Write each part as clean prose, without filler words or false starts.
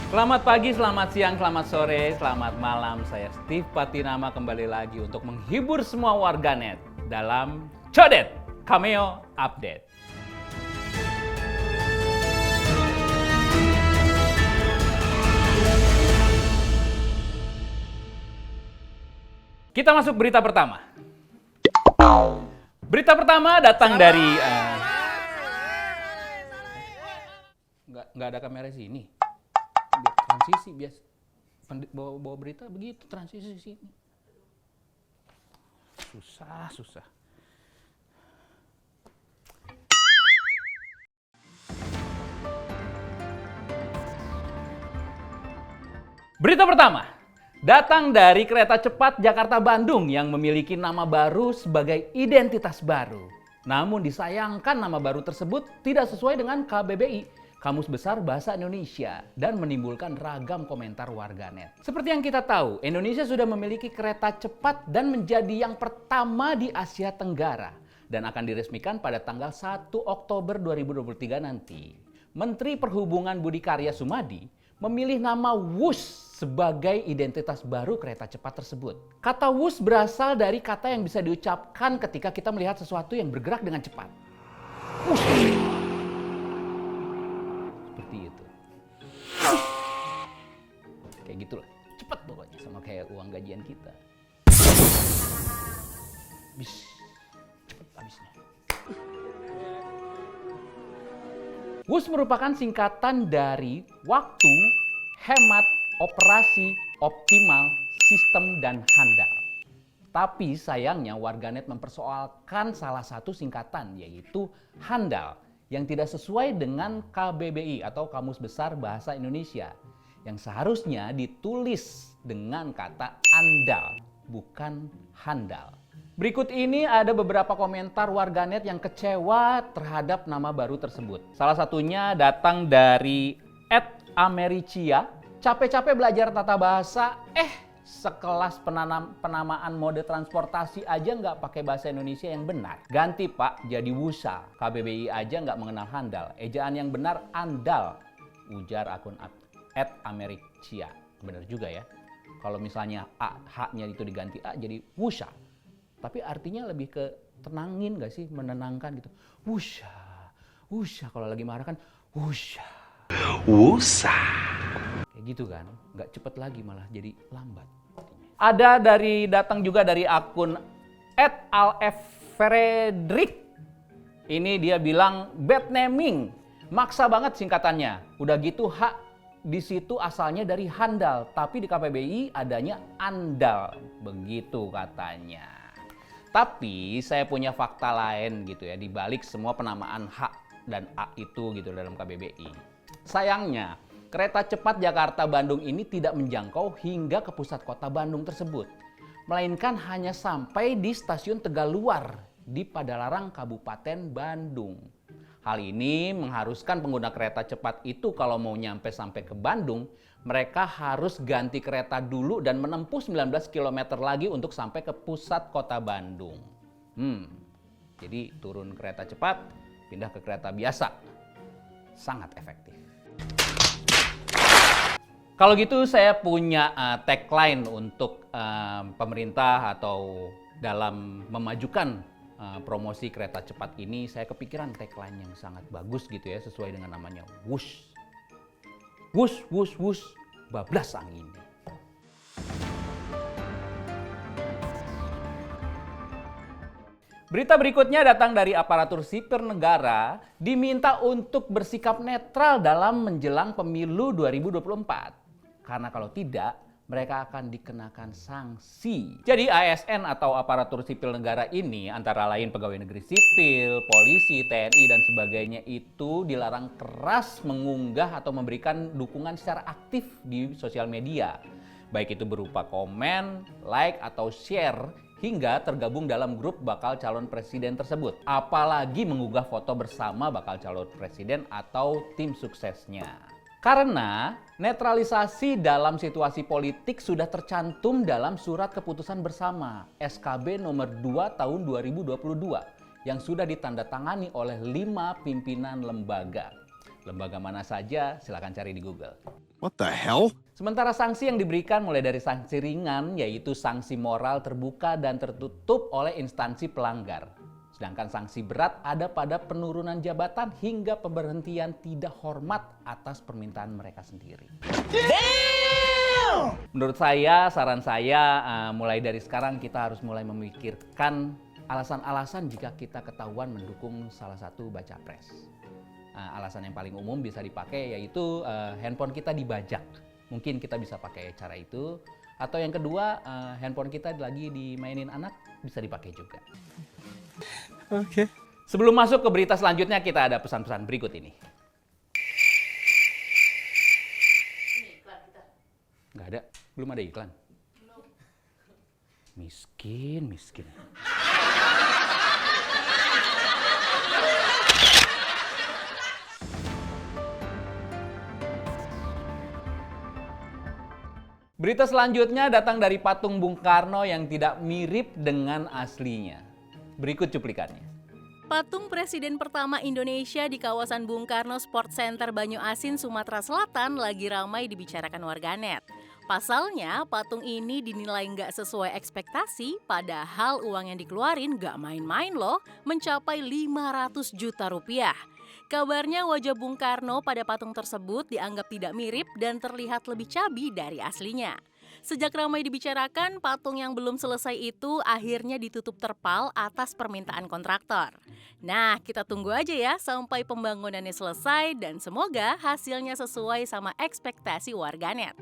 Selamat pagi, selamat siang, selamat sore, selamat malam. Saya Steve Patinama kembali lagi untuk menghibur semua warganet dalam Codet Cameo Update. Kita masuk berita pertama. Berita pertama datang dari nggak ada kamera sini. Transisi biasa. Bawa berita begitu, transisi sini. Susah. Berita pertama datang dari kereta cepat Jakarta-Bandung yang memiliki nama baru sebagai identitas baru. Namun disayangkan nama baru tersebut tidak sesuai dengan KBBI, Kamus Besar Bahasa Indonesia, dan menimbulkan ragam komentar warganet. Seperti yang kita tahu, Indonesia sudah memiliki kereta cepat dan menjadi yang pertama di Asia Tenggara dan akan diresmikan pada tanggal 1 Oktober 2023 nanti. Menteri Perhubungan Budi Karya Sumadi memilih nama Wus sebagai identitas baru kereta cepat tersebut. Kata Wus berasal dari kata yang bisa diucapkan ketika kita melihat sesuatu yang bergerak dengan cepat. Wus. Seperti itu. Kayak gitulah. Cepat pokoknya, sama kayak uang gajian kita. Bis. Cepat habisnya. Wus merupakan singkatan dari waktu, hemat, operasi, optimal, sistem, dan handal. Tapi sayangnya warganet mempersoalkan salah satu singkatan, yaitu handal, yang tidak sesuai dengan KBBI atau Kamus Besar Bahasa Indonesia, yang seharusnya ditulis dengan kata andal, bukan handal. Berikut ini ada beberapa komentar warganet yang kecewa terhadap nama baru tersebut. Salah satunya datang dari @americia. Capek-capek belajar tata bahasa, sekelas penamaan mode transportasi aja nggak pakai bahasa Indonesia yang benar. Ganti Pak, jadi wusa. KBBI aja nggak mengenal handal. Ejaan yang benar andal, ujar akun @americia. Benar juga ya. Kalau misalnya H-nya itu diganti A jadi wusa. Tapi artinya lebih ke tenangin gak sih? Menenangkan gitu. Wusha. Kalau lagi marah kan wusha. Wusa. Kayak gitu kan. Gak cepet lagi malah jadi lambat. Ada datang juga dari akun @alfredrik. Ini dia bilang bad naming. Maksa banget singkatannya. Udah gitu H di situ asalnya dari handal. Tapi di KBBI adanya andal. Begitu katanya. Tapi saya punya fakta lain gitu ya, di balik semua penamaan H dan A itu gitu dalam KBBI. Sayangnya, kereta cepat Jakarta-Bandung ini tidak menjangkau hingga ke pusat kota Bandung tersebut. Melainkan hanya sampai di stasiun Tegaluar di Padalarang, Kabupaten Bandung. Hal ini mengharuskan pengguna kereta cepat itu kalau mau nyampe sampai ke Bandung, mereka harus ganti kereta dulu dan menempuh 19 km lagi untuk sampai ke pusat kota Bandung. Jadi turun kereta cepat, pindah ke kereta biasa. Sangat efektif. Kalau gitu saya punya tagline untuk pemerintah atau dalam memajukan promosi kereta cepat ini. Saya kepikiran tagline yang sangat bagus gitu ya, sesuai dengan namanya Wush. Wush, bablas angin. Berita berikutnya datang dari aparatur sipil negara diminta untuk bersikap netral dalam menjelang pemilu 2024. Karena kalau tidak, mereka akan dikenakan sanksi. Jadi ASN atau aparatur sipil negara ini antara lain pegawai negeri sipil, polisi, TNI, dan sebagainya itu dilarang keras mengunggah atau memberikan dukungan secara aktif di sosial media. Baik itu berupa komen, like, atau share, hingga tergabung dalam grup bakal calon presiden tersebut. Apalagi mengunggah foto bersama bakal calon presiden atau tim suksesnya. Karena netralisasi dalam situasi politik sudah tercantum dalam Surat Keputusan Bersama SKB nomor 2 tahun 2022 yang sudah ditandatangani oleh 5 pimpinan lembaga. Lembaga mana saja, silakan cari di Google. What the hell? Sementara sanksi yang diberikan mulai dari sanksi ringan, yaitu sanksi moral terbuka dan tertutup oleh instansi pelanggar. Sedangkan sanksi berat ada pada penurunan jabatan hingga pemberhentian tidak hormat atas permintaan mereka sendiri. Menurut saya, saran saya, mulai dari sekarang kita harus mulai memikirkan alasan-alasan jika kita ketahuan mendukung salah satu baca pres. Alasan yang paling umum bisa dipakai yaitu handphone kita dibajak. Mungkin kita bisa pakai cara itu. Atau yang kedua, handphone kita lagi dimainin anak, bisa dipakai juga. Oke. Sebelum masuk ke berita selanjutnya, kita ada pesan-pesan berikut ini. Nggak ada, belum ada iklan. Miskin. Berita selanjutnya datang dari patung Bung Karno yang tidak mirip dengan aslinya. Berikut cuplikannya. Patung Presiden pertama Indonesia di kawasan Bung Karno Sport Center Banyuasin, Sumatera Selatan lagi ramai dibicarakan warganet. Pasalnya, patung ini dinilai nggak sesuai ekspektasi, padahal uang yang dikeluarin nggak main-main loh, mencapai 500 juta rupiah. Kabarnya wajah Bung Karno pada patung tersebut dianggap tidak mirip dan terlihat lebih cabi dari aslinya. Sejak ramai dibicarakan, patung yang belum selesai itu akhirnya ditutup terpal atas permintaan kontraktor. Nah, kita tunggu aja ya sampai pembangunannya selesai dan semoga hasilnya sesuai sama ekspektasi warganet.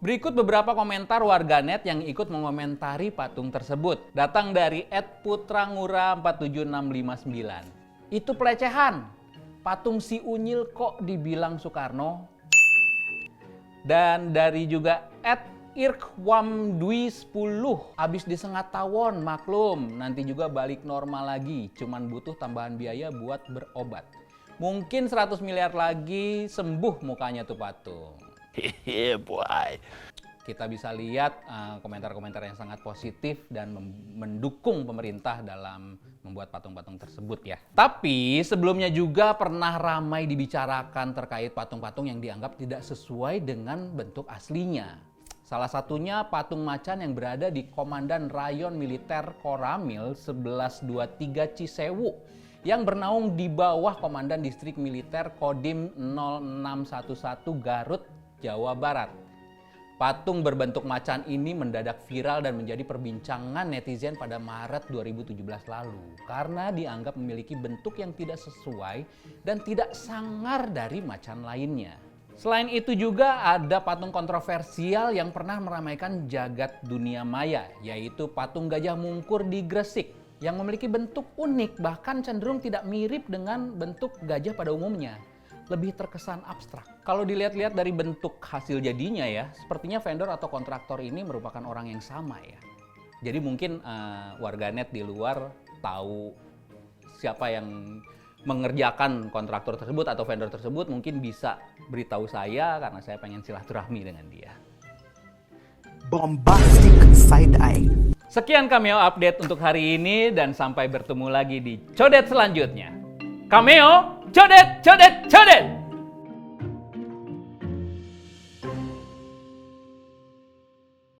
Berikut beberapa komentar warganet yang ikut mengomentari patung tersebut. Datang dari @putrangura47659. Itu pelecehan. Patung si Unyil kok dibilang Soekarno? Dan dari juga @irkwamdwi10. Abis disengat tawon, maklum. Nanti juga balik normal lagi. Cuman butuh tambahan biaya buat berobat. Mungkin 100 miliar lagi sembuh mukanya tuh patung. Yeah, boy. Kita bisa lihat komentar-komentar yang sangat positif dan mendukung pemerintah dalam membuat patung-patung tersebut ya. Tapi sebelumnya juga pernah ramai dibicarakan terkait patung-patung yang dianggap tidak sesuai dengan bentuk aslinya. Salah satunya patung macan yang berada di Komandan Rayon Militer Koramil 1123 Cisewu yang bernaung di bawah Komandan Distrik Militer Kodim 0611 Garut, Jawa Barat. Patung berbentuk macan ini mendadak viral dan menjadi perbincangan netizen pada Maret 2017 lalu karena dianggap memiliki bentuk yang tidak sesuai dan tidak sangar dari macan lainnya. Selain itu juga ada patung kontroversial yang pernah meramaikan jagat dunia maya, yaitu patung Gajah Mungkur di Gresik yang memiliki bentuk unik bahkan cenderung tidak mirip dengan bentuk gajah pada umumnya. Lebih terkesan abstrak. Kalau dilihat-lihat dari bentuk hasil jadinya ya, sepertinya vendor atau kontraktor ini merupakan orang yang sama ya. Jadi mungkin warganet di luar tahu siapa yang mengerjakan kontraktor tersebut atau vendor tersebut, mungkin bisa beritahu saya karena saya pengen silaturahmi dengan dia. Bombastic side eye. Sekian Cameo update untuk hari ini dan sampai bertemu lagi di codet selanjutnya. Cameo, codet!